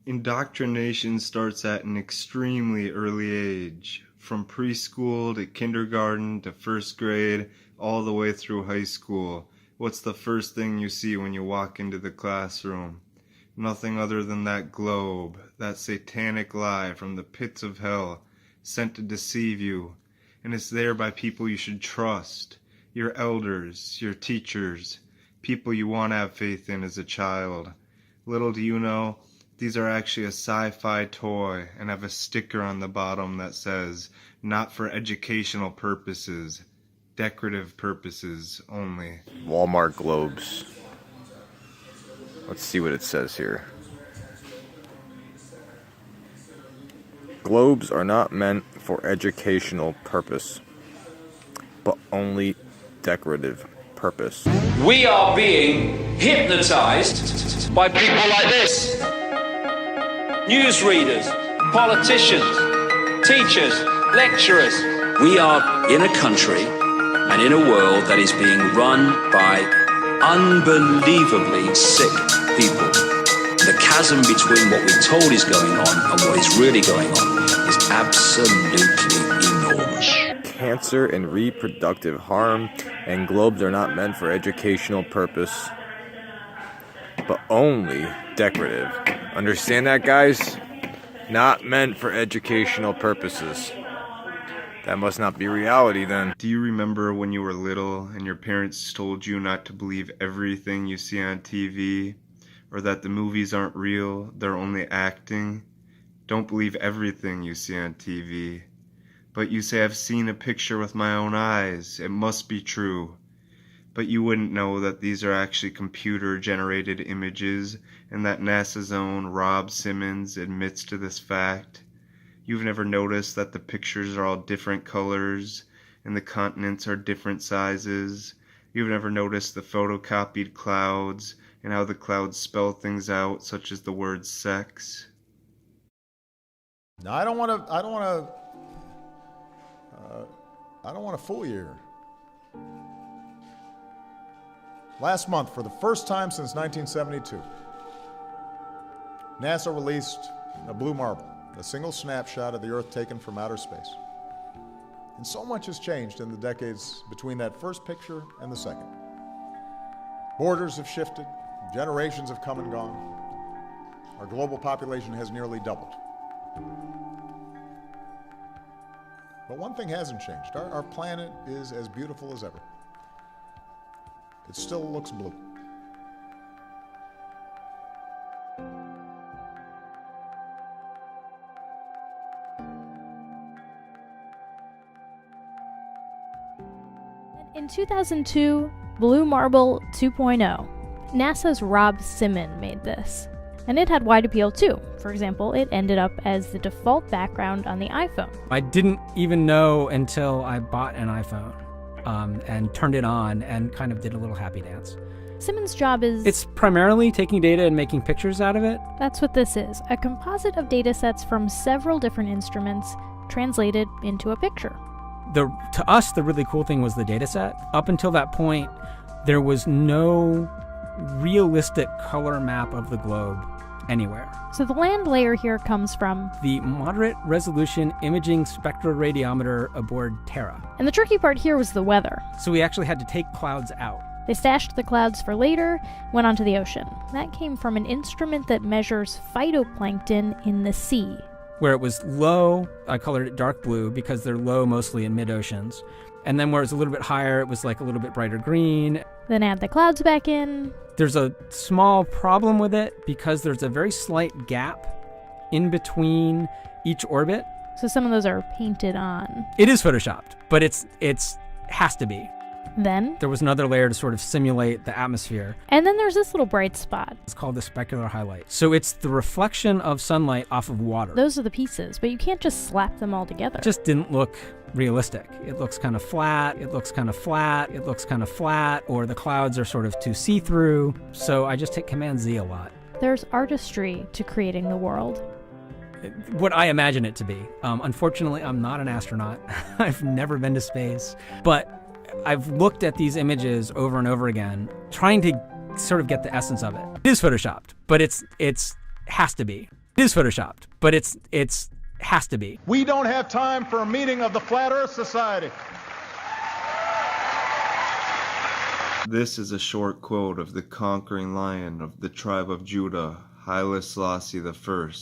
Indoctrination starts at an extremely early age, from preschool to kindergarten to first grade, all the way through high school. What's the first thing you see when you walk into the classroom? Nothing other than that globe, that satanic lie from the pits of hell, sent to deceive you. And it's there by people you should trust, your elders, your teachers, people you want to have faith in as a child. Little do you know, these are actually a sci-fi toy and have a sticker on the bottom that says, not for educational purposes, decorative purposes only. Walmart globes. Let's see what it says here. Globes are not meant for educational purpose, but only decorative purpose. We are being hypnotized by people like this. Newsreaders, politicians, teachers, lecturers. We are in a country and in a world that is being run by unbelievably sick people. The chasm between what we're told is going on and what is really going on is absolutely enormous. Cancer and reproductive harm, and globes are not meant for educational purpose, but only decorative. Understand that, guys? Not meant for educational purposes. That must not be reality then. Do you remember when you were little and your parents told you not to believe everything you see on TV? Or that the movies aren't real, they're only acting? Don't believe everything you see on TV. But you say, I've seen a picture with my own eyes, it must be true. But you wouldn't know that these are actually computer-generated images, and that NASA's own Rob Simmons admits to this fact. You've never noticed that the pictures are all different colors, and the continents are different sizes. You've never noticed the photocopied clouds, and how the clouds spell things out, such as the word sex. Now, I don't want to fool you here. Last month, for the first time since 1972, NASA released a blue marble, a single snapshot of the Earth taken from outer space. And so much has changed in the decades between that first picture and the second. Borders have shifted, generations have come and gone. Our global population has nearly doubled. But one thing hasn't changed. Our planet is as beautiful as ever. It still looks blue. In 2002, Blue Marble 2.0, NASA's Rob Simmons made this. And it had wide appeal too. For example, it ended up as the default background on the iPhone. I didn't even know until I bought an iPhone and turned it on and kind of did a little happy dance. Simmons' job is... It's primarily taking data and making pictures out of it. That's what this is, a composite of data sets from several different instruments translated into a picture. To us, the really cool thing was the data set. Up until that point, there was no realistic color map of the globe anywhere. So the land layer here comes from the Moderate Resolution Imaging Spectroradiometer aboard Terra. And the tricky part here was the weather. So we actually had to take clouds out. They stashed the clouds for later, went onto the ocean. That came from an instrument that measures phytoplankton in the sea. Where it was low, I colored it dark blue because they're low mostly in mid-oceans. And then where it was a little bit higher, it was like a little bit brighter green. Then add the clouds back in. There's a small problem with it because there's a very slight gap in between each orbit. So some of those are painted on. It is photoshopped, but it's has to be. Then there was another layer to sort of simulate the atmosphere. And then there's this little bright spot. It's called the specular highlight. So it's the reflection of sunlight off of water. Those are the pieces, but you can't just slap them all together. It just didn't look realistic. It looks kind of flat, it looks kind of flat, it looks kind of flat, or the clouds are sort of too see-through. So I just hit Command Z a lot. There's artistry to creating the world. What I imagine it to be. Unfortunately, I'm not an astronaut. I've never been to space. But I've looked at these images over and over again, trying to sort of get the essence of it. It is photoshopped, but it's has to be. is photoshopped, but it's has to be. We don't have time for a meeting of the Flat Earth Society. This is a short quote of the conquering lion of the tribe of Judah, Haile Selassie I,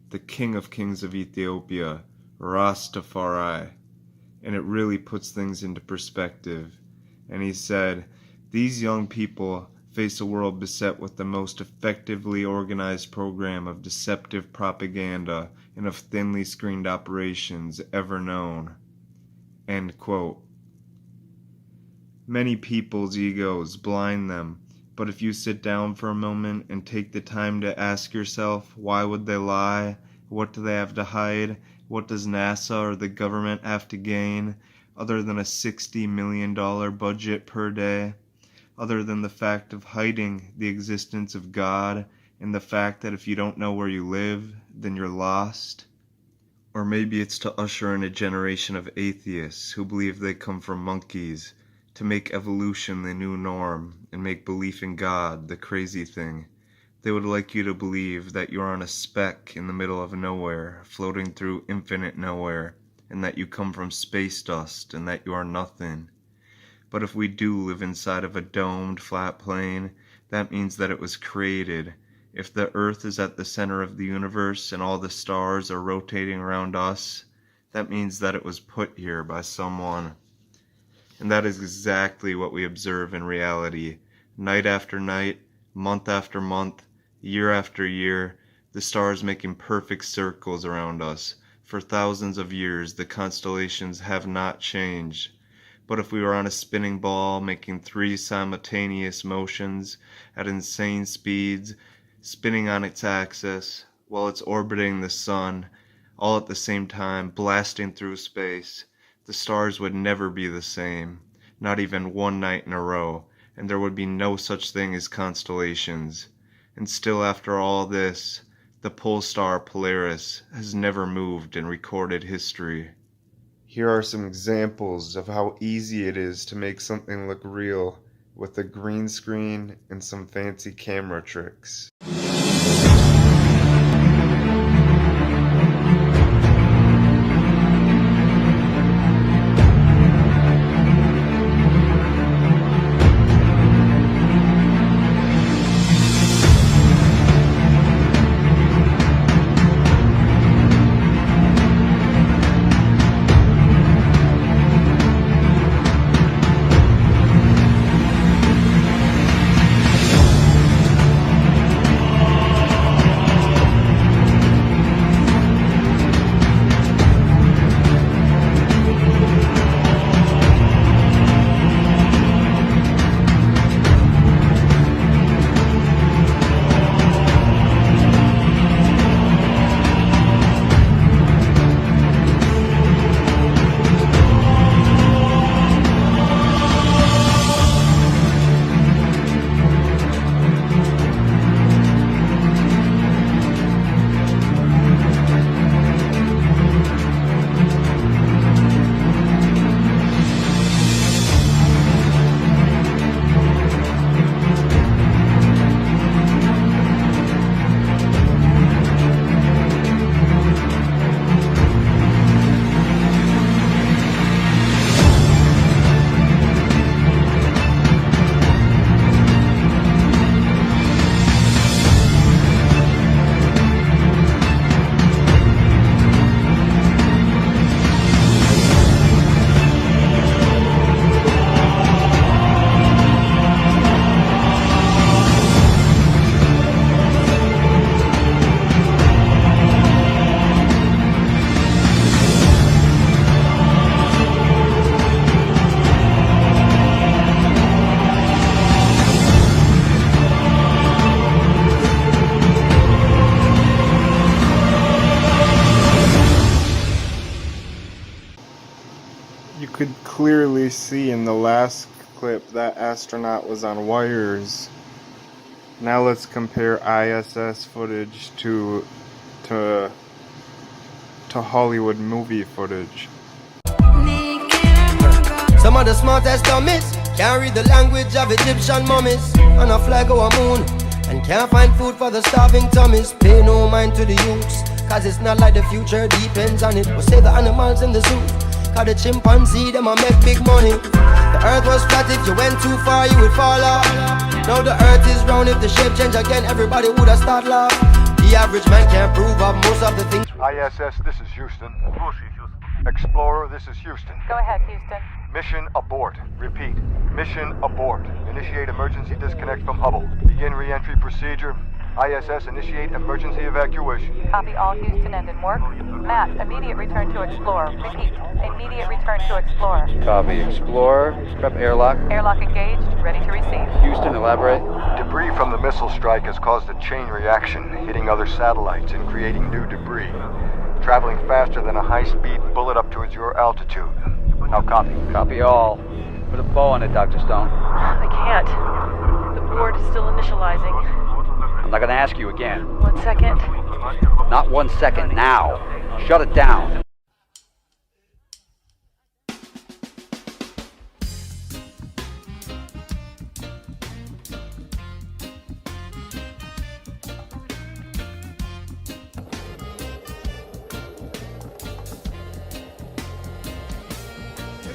the King of Kings of Ethiopia, Rastafari. And it really puts things into perspective. And he said, "These young people face a world beset with the most effectively organized program of deceptive propaganda and of thinly screened operations ever known." End quote. Many people's egos blind them, but if you sit down for a moment and take the time to ask yourself, why would they lie? What do they have to hide? What does NASA or the government have to gain, other than a $60 million budget per day? Other than the fact of hiding the existence of God and the fact that if you don't know where you live, then you're lost? Or maybe it's to usher in a generation of atheists who believe they come from monkeys, to make evolution the new norm and make belief in God the crazy thing. They would like you to believe that you're on a speck in the middle of nowhere, floating through infinite nowhere, and that you come from space dust and that you are nothing. But if we do live inside of a domed, flat plane, that means that it was created. If the Earth is at the center of the universe and all the stars are rotating around us, that means that it was put here by someone. And that is exactly what we observe in reality. Night after night, month after month, year after year, the stars making perfect circles around us. For thousands of years, the constellations have not changed. But if we were on a spinning ball making 3 simultaneous motions at insane speeds, spinning on its axis, while it's orbiting the sun, all at the same time, blasting through space, the stars would never be the same, not even one night in a row, and there would be no such thing as constellations. And still after all this, the pole star Polaris has never moved in recorded history. Here are some examples of how easy it is to make something look real with a green screen and some fancy camera tricks. You could clearly see in the last clip that astronaut was on wires. Now let's compare ISS footage to Hollywood movie footage. Some of the smartest dummies can't read the language of Egyptian mummies. On a flag or a moon, and can't find food for the starving tummies. Pay no mind to the youths, cause it's not like the future depends on it. We'll save the animals in the zoo, cause the chimpanzee, them a make big money. The earth was flat, if you went too far you would fall off. Now the earth is round, if the shape change again everybody would have start laugh. The average man can't prove up most of the things. ISS, this is Houston. Explorer, this is Houston. Go ahead, Houston. Mission abort. Repeat. Mission abort. Initiate emergency disconnect from Hubble. Begin re-entry procedure. ISS, initiate emergency evacuation. Copy all Houston and in work. Matt, immediate return to Explorer. Repeat. Immediate return to Explorer. Copy. Explorer, prep airlock. Airlock engaged. Ready to receive. Houston, elaborate. Debris from the missile strike has caused a chain reaction, hitting other satellites and creating new debris. Traveling faster than a high-speed bullet up towards your altitude. Now copy. Copy all. Put a bow on it, Dr. Stone. I can't. The board is still initializing. I'm not gonna ask you again. 1 second. Not 1 second, now. Shut it down.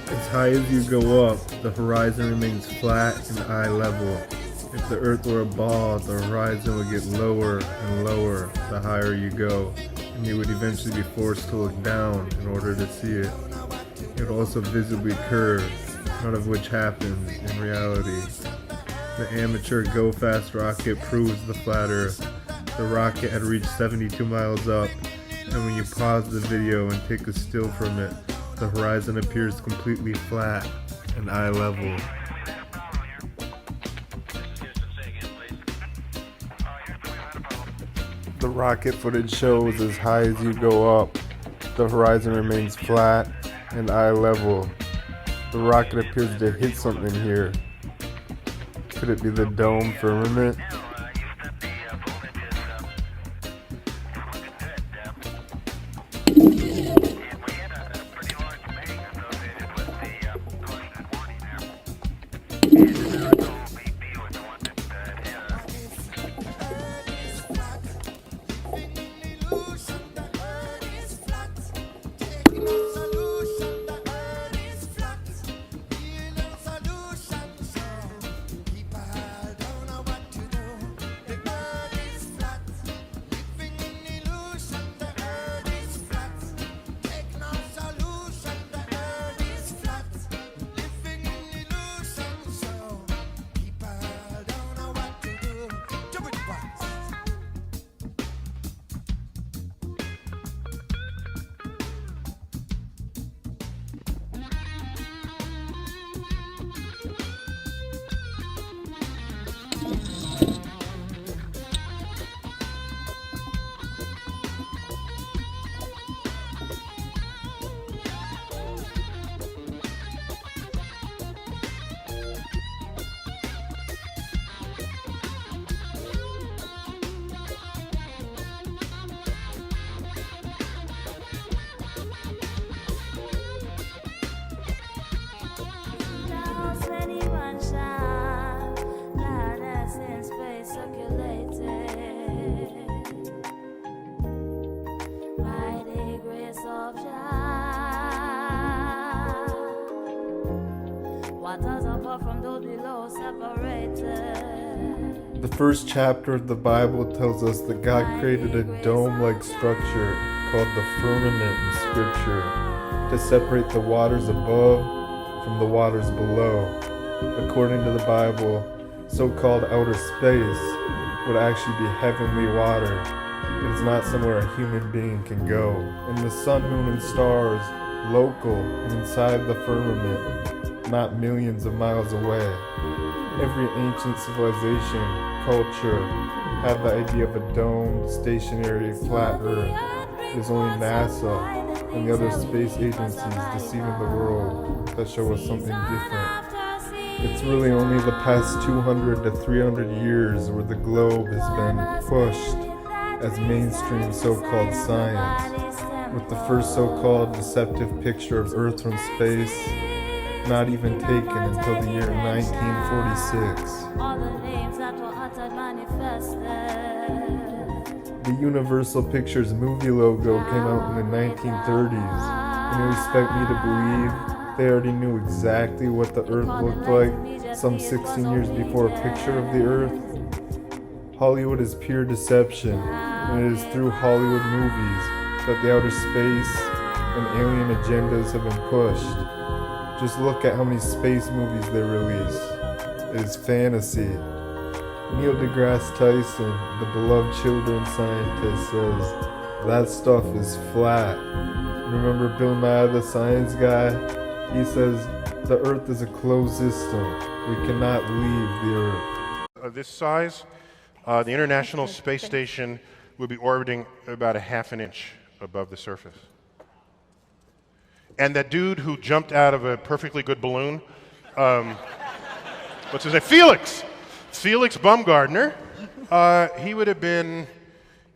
As high as you go up, the horizon remains flat and eye level. If the earth were a ball, the horizon would get lower and lower the higher you go, and you would eventually be forced to look down in order to see it. It would also visibly curve, none of which happens in reality. The amateur Go Fast rocket proves the flat earth. The rocket had reached 72 miles up, and when you pause the video and take a still from it, the horizon appears completely flat and eye level. The rocket footage shows as high as you go up, the horizon remains flat and eye level. The rocket appears to hit something here. Could it be the dome firmament? The first chapter of the Bible tells us that God created a dome-like structure called the firmament in Scripture to separate the waters above from the waters below. According to the Bible, so-called outer space would actually be heavenly water. It is not somewhere a human being can go. And the sun, moon, and stars, local and inside the firmament, not millions of miles away. Every ancient civilization, culture, had the idea of a domed, stationary, flat Earth. It is only NASA and the other space agencies deceiving the world that show us something different. It's really only the past 200 to 300 years where the globe has been pushed as mainstream so-called science, with the first so-called deceptive picture of Earth from space not even taken until the year 1946. The Universal Pictures movie logo came out in the 1930s, and you expect me to believe they already knew exactly what the Earth looked like some 16 years before a picture of the Earth? Hollywood is pure deception, and it is through Hollywood movies that the outer space and alien agendas have been pushed. Just look at how many space movies they release. It is fantasy. Neil deGrasse Tyson, the beloved children's scientist, says that stuff is flat. Remember Bill Nye, the science guy? He says the Earth is a closed system. We cannot leave the Earth. This size, the International Space Station will be orbiting about a half an inch above the surface. And that dude who jumped out of a perfectly good balloon, what's his name? Felix Baumgartner, he would have been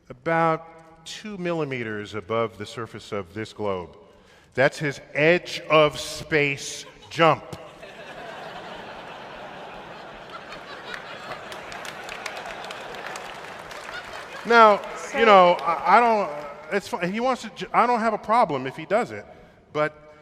about 2 millimeters above the surface of this globe. That's his edge of space jump. Now, you know, I don't, it's fine. He wants to, I don't have a problem if he does it, but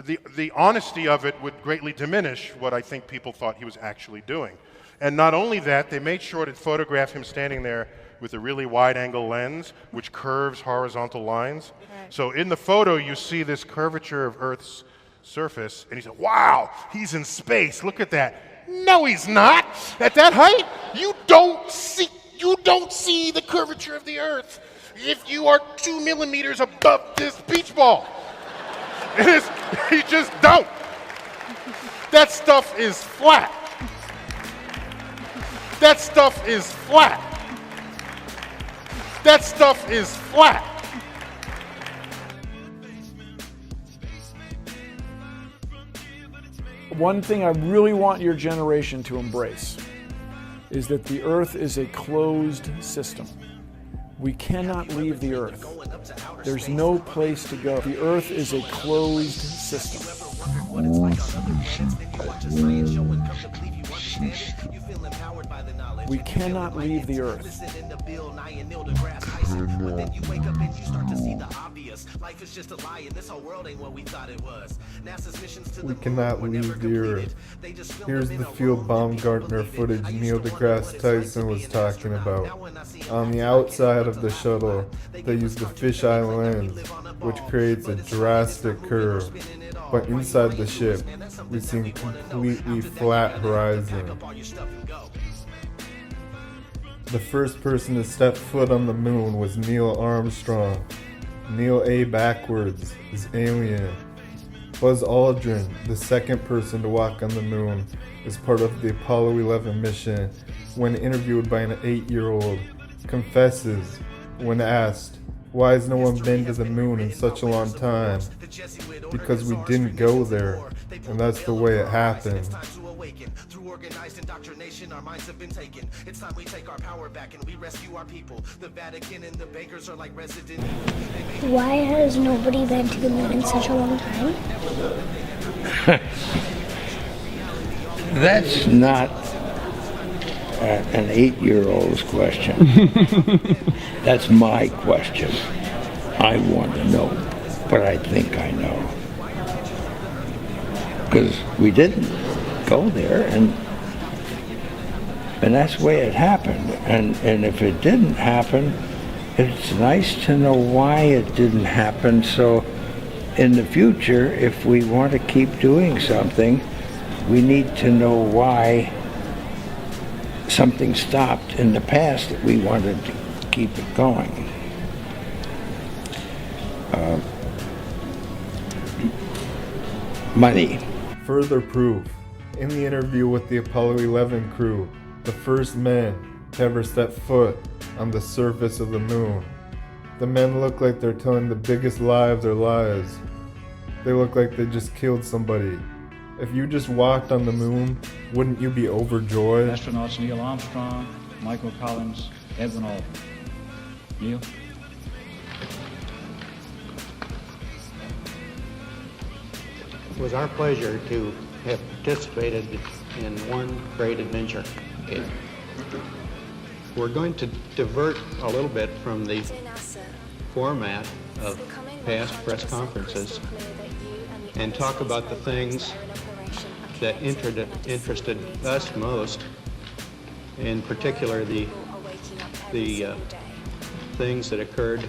the honesty of it would greatly diminish what I think people thought he was actually doing. And not only that, they made sure to photograph him standing there with a really wide-angle lens, which curves horizontal lines. Right. So in the photo, you see this curvature of Earth's surface, and he said, wow, he's in space, look at that. No, he's not. At that height, you don't see the curvature of the Earth if you are 2 millimeters above this beach ball. You just don't. That stuff is flat. That stuff is flat. That stuff is flat. One thing I really want your generation to embrace is that the Earth is a closed system. We cannot leave the Earth. There's no place to go. The Earth is a closed system. We cannot leave the Earth. We cannot leave the Earth. Here's the field Baumgartner footage Neil deGrasse Tyson was talking about. On the outside of the shuttle, they used a fisheye lens, which creates a drastic curve. But inside the ship, we see a completely flat horizon. The first person to step foot on the moon was Neil Armstrong. Neil A. backwards is alien. Buzz Aldrin, the second person to walk on the moon, is part of the Apollo 11 mission. When interviewed by an 8-year-old, confesses when asked, why has no one been to the moon in such a long time? Because we didn't go there, and that's the way it happened. Through organized indoctrination, our minds have been taken. It's time we take our power back and we rescue our people. The Vatican and the bankers are like resident. Why has nobody been to the moon in such a long time? That's not an 8-year-old's question. That's my question. I want to know, but I think I know. Because we didn't go there, and that's the way it happened. And if it didn't happen, it's nice to know why it didn't happen, so in the future, if we want to keep doing something, we need to know why something stopped in the past that we wanted to keep it going. Money. Further proof. In the interview with the Apollo 11 crew, the first men to ever step foot on the surface of the moon, the men look like they're telling the biggest lie of their lives. They look like they just killed somebody. If you just walked on the moon, wouldn't you be overjoyed? Astronauts Neil Armstrong, Michael Collins, Edwin Aldrin. Neil? It was our pleasure to have participated in one great adventure. We're going to divert a little bit from the format of past press conferences and talk about the things that interested us most, in particular the things that occurred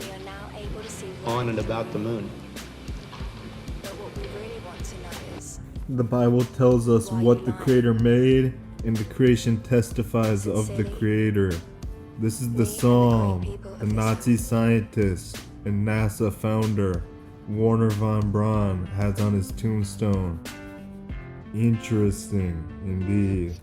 on and about the moon. The Bible tells us what the Creator made, and the creation testifies of the Creator. This is the Psalm the Nazi scientist and NASA founder Wernher von Braun has on his tombstone. Interesting indeed.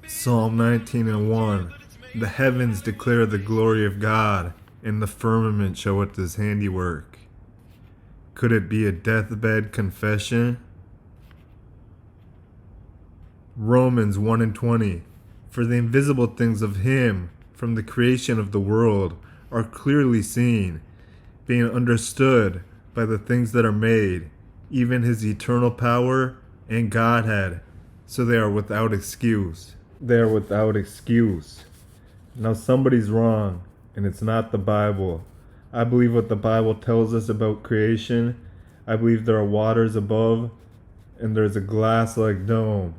Psalm 19:1. The heavens declare the glory of God, and the firmament showeth his handiwork. Could it be a deathbed confession? Romans 1:20. For the invisible things of him from the creation of the world are clearly seen, being understood by the things that are made, even his eternal power and Godhead, so they are without excuse. They are without excuse. Now somebody's wrong, and it's not the Bible. I believe what the Bible tells us about creation. I believe there are waters above, and there's a glass-like dome.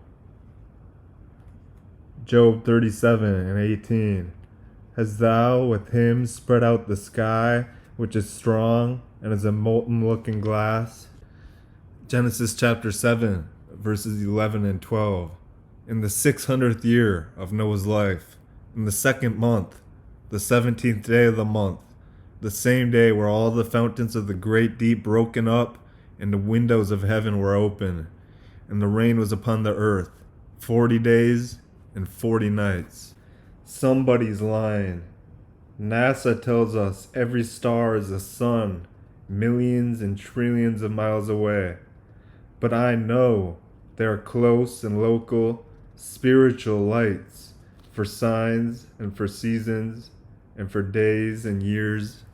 Job 37:18. Hast thou with him spread out the sky, which is strong, and is a molten looking glass? Genesis chapter 7, verses 11 and 12. In the 600th year of Noah's life, in the 2nd month, the 17th day of the month, the same day were all the fountains of the great deep broken up, and the windows of heaven were open, and the rain was upon the earth 40 days and 40 nights. Somebody's lying. NASA tells us every star is a sun, millions and trillions of miles away. But I know they are close and local, spiritual lights for signs and for seasons and for days and years.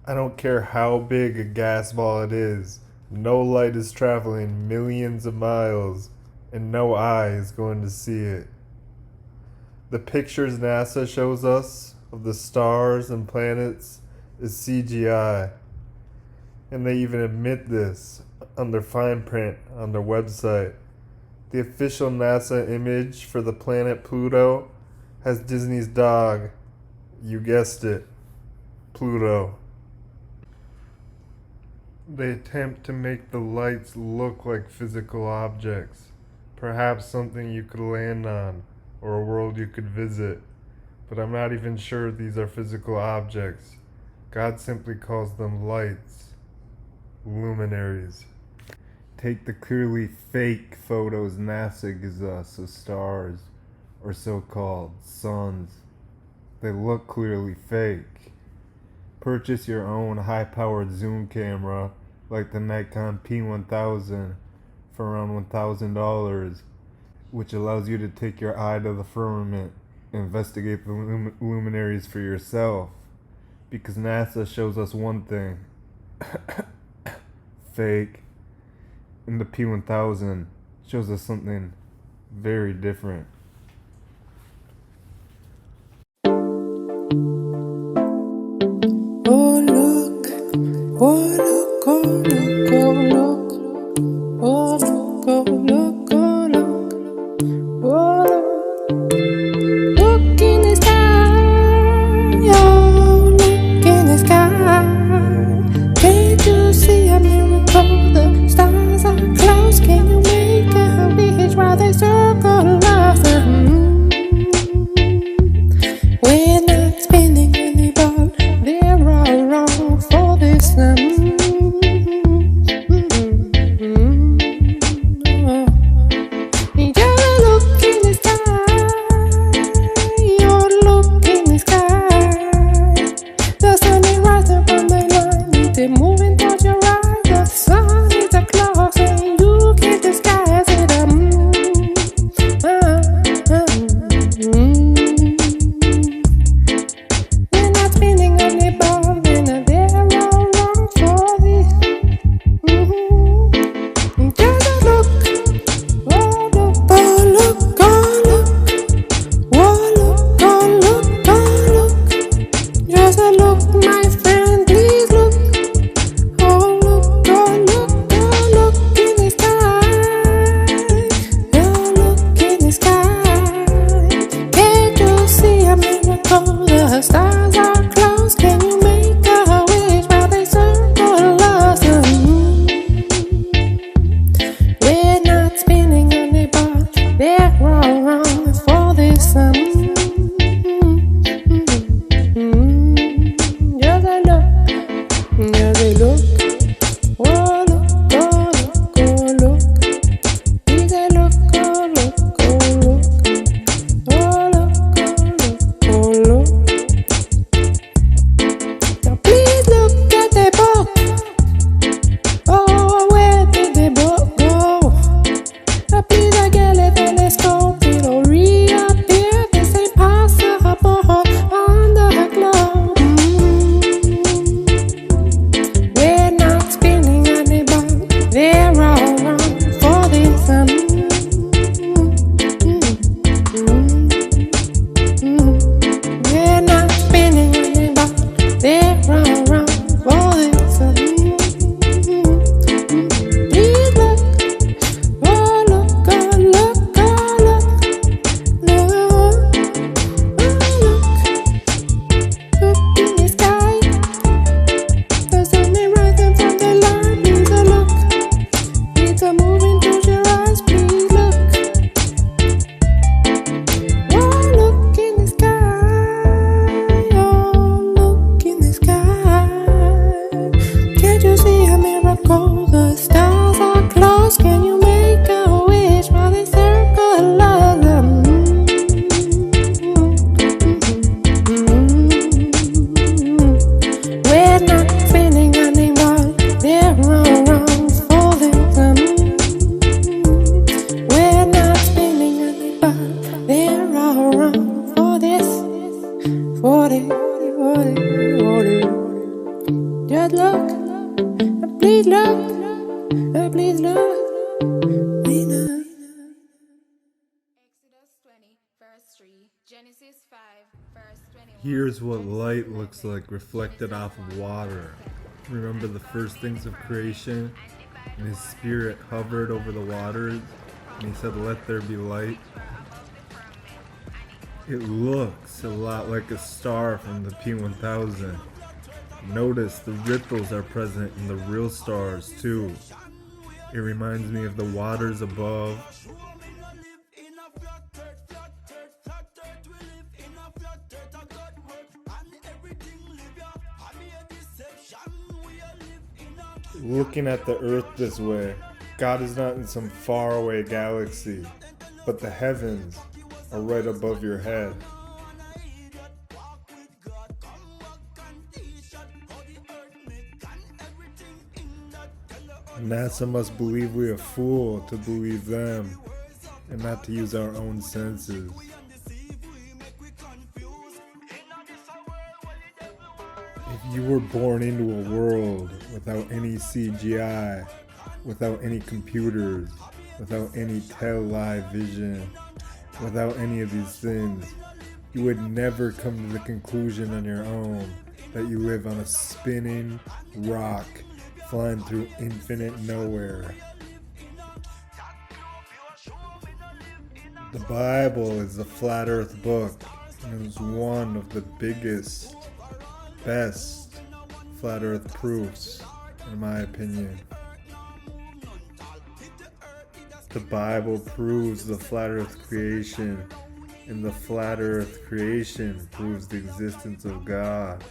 I don't care how big a gas ball it is. No light is traveling millions of miles, and no eye is going to see it. The pictures NASA shows us of the stars and planets is CGI. And they even admit this on their fine print on their website. The official NASA image for the planet Pluto has Disney's dog. You guessed it, Pluto. They attempt to make the lights look like physical objects, perhaps something you could land on, or a world you could visit, but I'm not even sure these are physical objects. God simply calls them lights, luminaries. Take the clearly fake photos NASA gives us of stars, or so-called suns. They look clearly fake. Purchase your own high-powered zoom camera like the Nikon P1000 for around $1,000, which allows you to take your eye to the firmament and investigate the luminaries for yourself. Because NASA shows us one thing, fake, and the P1000 shows us something very different. Oh look, oh look, oh look, oh look, oh look, oh look, oh look, oh look. Look in the sky, oh look in the sky. Can't you see a miracle? The stars are close. Can you make a wish while they circle around the moon? We're not spinning any ball. They're all wrong for this. round, round, falling for me. Please look, oh look, oh look, oh look, look, look in the sky. There's something rising from the line. Please look, it's a moving to your eyes. Please look. Oh, look in the sky. Oh, look in the sky. Can't you see a miracle? The stars are close. Can you make a wish while they circle around? We're not feeling anyone. They're all wrong, falling from. We're not spinning anyone. They're all wrong for this. 40, 40, 40. Just look, please look, please look, please look. Here's what light looks like reflected off of water. Remember the first things of creation? And his spirit hovered over the waters, and he said, "Let there be light." It looks a lot like a star from the P1000. Notice the ripples are present in the real stars too. It reminds me of the waters above. Looking at the earth this way, God is not in some faraway galaxy, but the heavens are right above your head. NASA must believe we are fool to believe them, and not to use our own senses. If you were born into a world without any CGI, without any computers, without any television, without any of these things, you would never come to the conclusion on your own that you live on a spinning rock flying through infinite nowhere. The Bible is a flat earth book, and is one of the biggest, best flat earth proofs, in my opinion. The Bible proves the flat earth creation, and the flat earth creation proves the existence of God.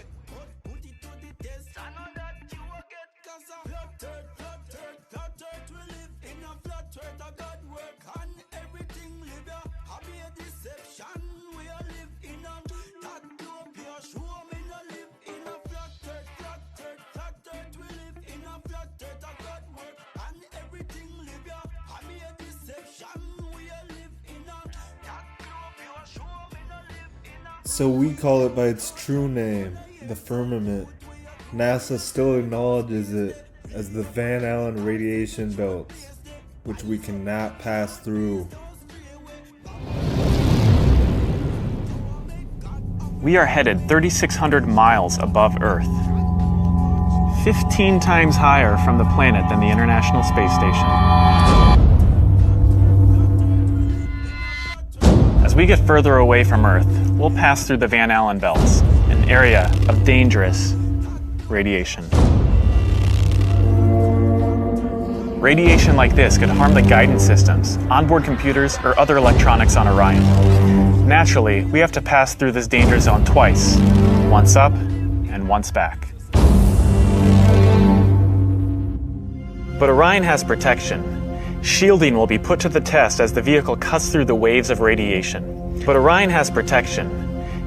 So we call it by its true name, the firmament. NASA still acknowledges it as the Van Allen radiation belts, which we cannot pass through. We are headed 3,600 miles above Earth, 15 times higher from the planet than the International Space Station. As we get further away from Earth, we'll pass through the Van Allen belts, an area of dangerous radiation. Radiation like this could harm the guidance systems, onboard computers, or other electronics on Orion. Naturally, we have to pass through this danger zone twice, once up and once back. But Orion has protection. Shielding will be put to the test as the vehicle cuts through the waves of radiation. But Orion has protection.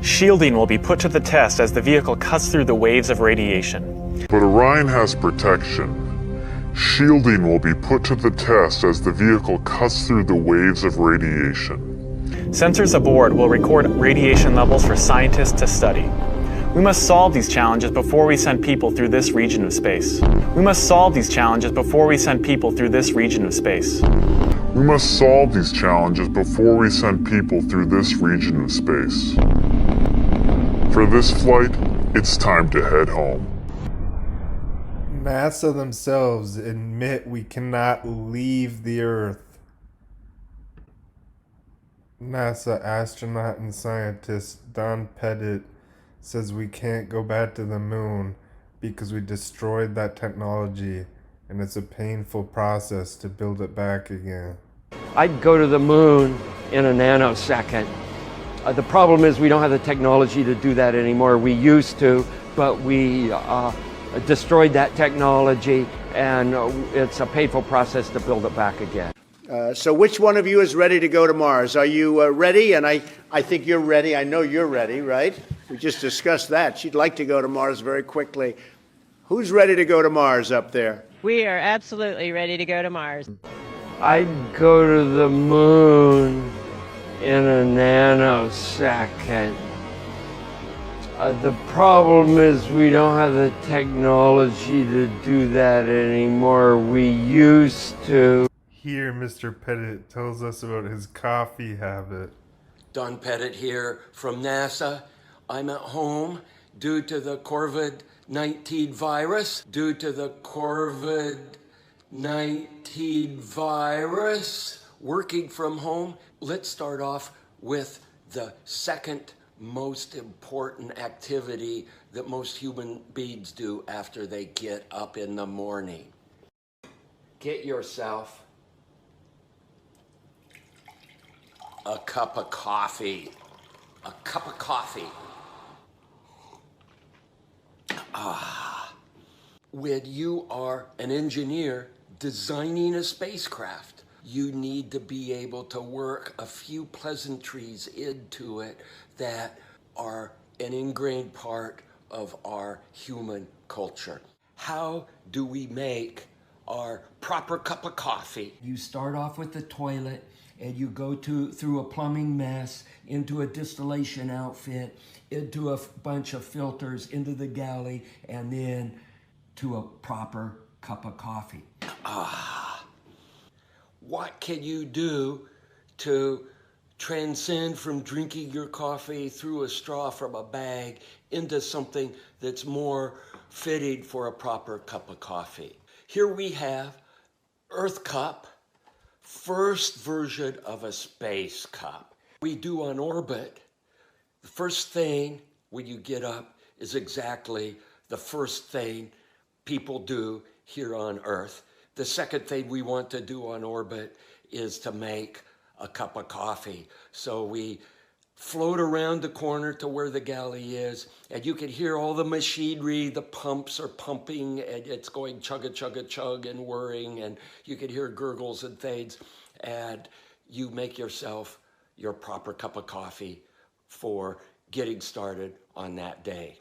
Shielding will be put to the test as the vehicle cuts through the waves of radiation. But Orion has protection. Shielding will be put to the test as the vehicle cuts through the waves of radiation. Sensors aboard will record radiation levels for scientists to study. We must solve these challenges before we send people through this region of space. We must solve these challenges before we send people through this region of space. We must solve these challenges before we send people through this region of space. For this flight, It's time to head home. NASA themselves admit we cannot leave the Earth. NASA astronaut and scientist Don Pettit says we can't go back to the moon because we destroyed that technology and it's a painful process to build it back again. I'd go to the moon in a nanosecond. The problem is we don't have the technology to do that anymore. We used to, but we destroyed that technology, and it's a painful process to build it back again. So which one of you is ready to go to Mars? Are you ready? And I think you're ready. I know you're ready, right? We just discussed that. She'd like to go to Mars very quickly. Who's ready to go to Mars up there? We are absolutely ready to go to Mars. I'd go to the moon in a nanosecond. The problem is we don't have the technology to do that anymore. We used to. Here, Mr. Pettit tells us about his coffee habit. Don Pettit here from NASA. I'm at home due to the COVID-19 virus. Due to the COVID-19 virus. Working from home. Let's start off with the second most important activity that most human beings do after they get up in the morning. Get yourself a cup of coffee. A cup of coffee. When you are an engineer designing a spacecraft, you need to be able to work a few pleasantries into it that are an ingrained part of our human culture. How do we make our proper cup of coffee? You start off with the toilet and you go through a plumbing mess, into a distillation outfit, into a bunch of filters, into the galley, and then to a proper cup of coffee. What can you do to transcend from drinking your coffee through a straw from a bag into something that's more fitting for a proper cup of coffee? Here we have Earth Cup, first version of a space cup. We do on orbit. The first thing when you get up is exactly the first thing people do here on Earth. The second thing we want to do on orbit is to make a cup of coffee. So we float around the corner to where the galley is, and you can hear all the machinery, the pumps are pumping, and it's going chugga, chugga, chug and whirring, and you can hear gurgles and things, and you make yourself your proper cup of coffee for getting started on that day.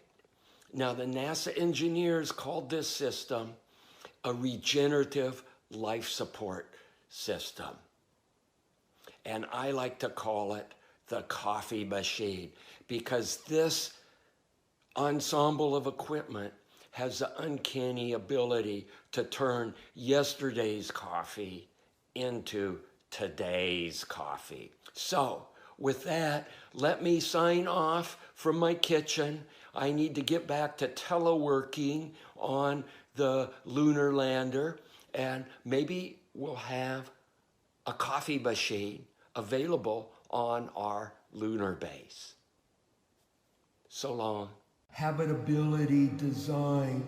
Now, the NASA engineers called this system a regenerative life support system. And I like to call it the coffee machine, because this ensemble of equipment has the uncanny ability to turn yesterday's coffee into today's coffee. So with that, let me sign off from my kitchen. I need to get back to teleworking on the lunar lander, and maybe we'll have a coffee machine available on our lunar base. So long. Habitability design.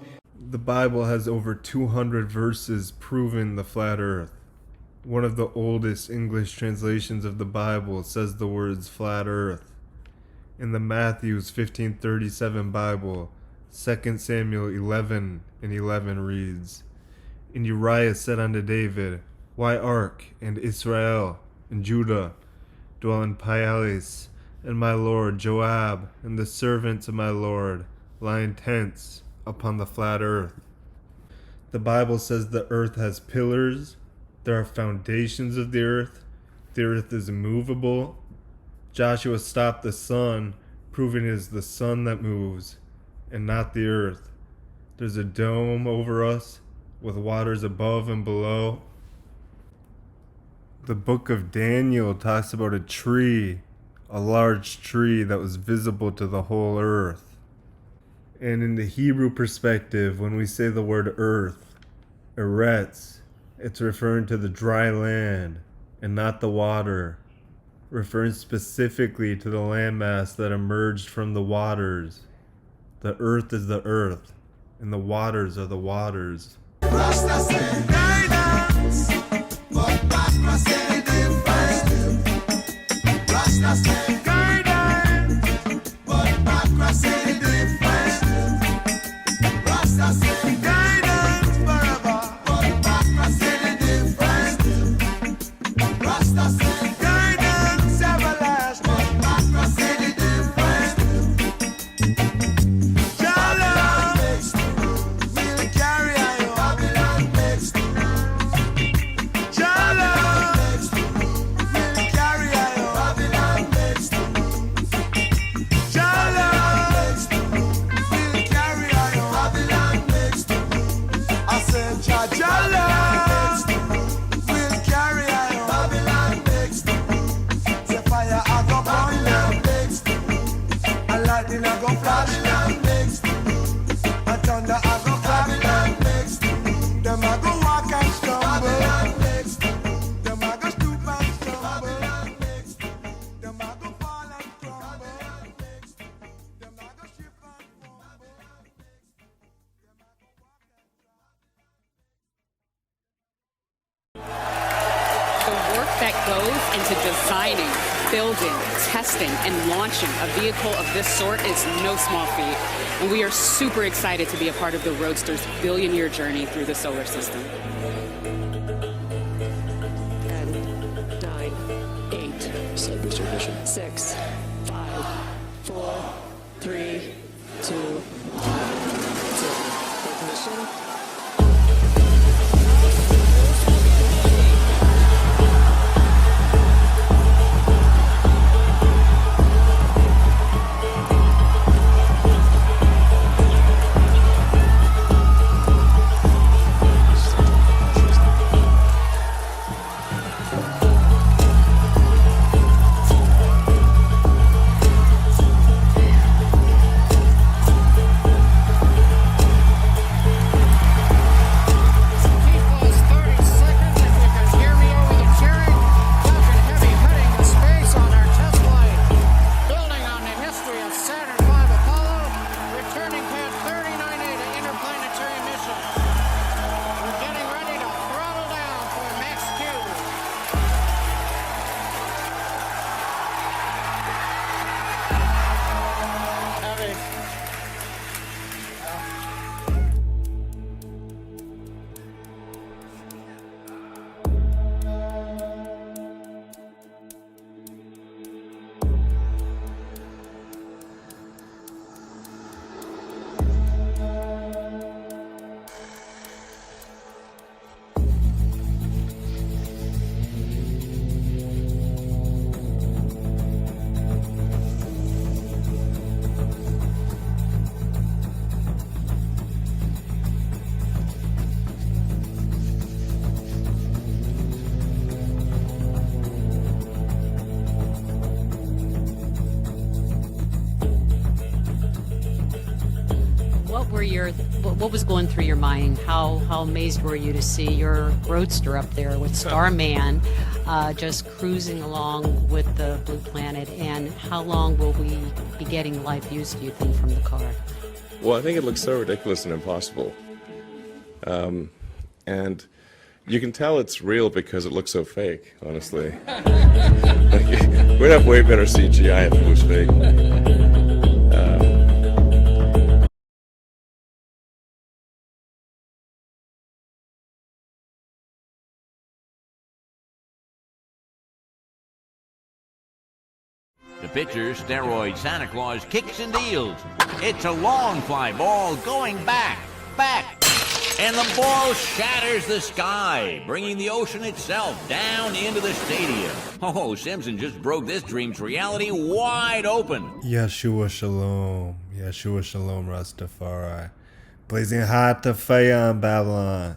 The Bible has over 200 verses proving the flat earth. One of the oldest English translations of the Bible says the words flat earth. In the Matthews 1537 Bible, 2 Samuel 11:11 reads, And Uriah said unto David, Why Ark and Israel and Judah dwell in Palace, and my lord Joab and the servants of my lord lie in tents upon the flat earth. The Bible says the earth has pillars, there are foundations of the earth is immovable. Joshua stopped the sun, proving it is the sun that moves and not the earth. There's a dome over us with waters above and below. The book of Daniel talks about a tree, a large tree that was visible to the whole earth. And in the Hebrew perspective, when we say the word earth, eretz, it's referring to the dry land and not the water, referring specifically to the landmass that emerged from the waters. The earth is the earth, and the waters are the waters. Designing, building, testing, and launching a vehicle of this sort is no small feat, and we are super excited to be a part of the Roadster's billion-year journey through the solar system. 10, 9, 8, so booster ignition. 6, 5, 4, 3, 2, 1, ignition. What was going through your mind? How amazed were you to see your Roadster up there with Starman just cruising along with the Blue Planet? And how long will we be getting live views, do you think, from the car? Well, I think it looks so ridiculous and impossible. And you can tell it's real because it looks so fake, honestly. We'd have way better CGI if it was fake. The pitcher, steroid Santa Claus, kicks and deals. It's a long fly ball going back, and the ball shatters the sky, bringing the ocean itself down into the stadium. Oh, Simpson just broke this dream's reality wide open. Yeshua Shalom, Yeshua Shalom Rastafari. Blazing hot to fire on Babylon.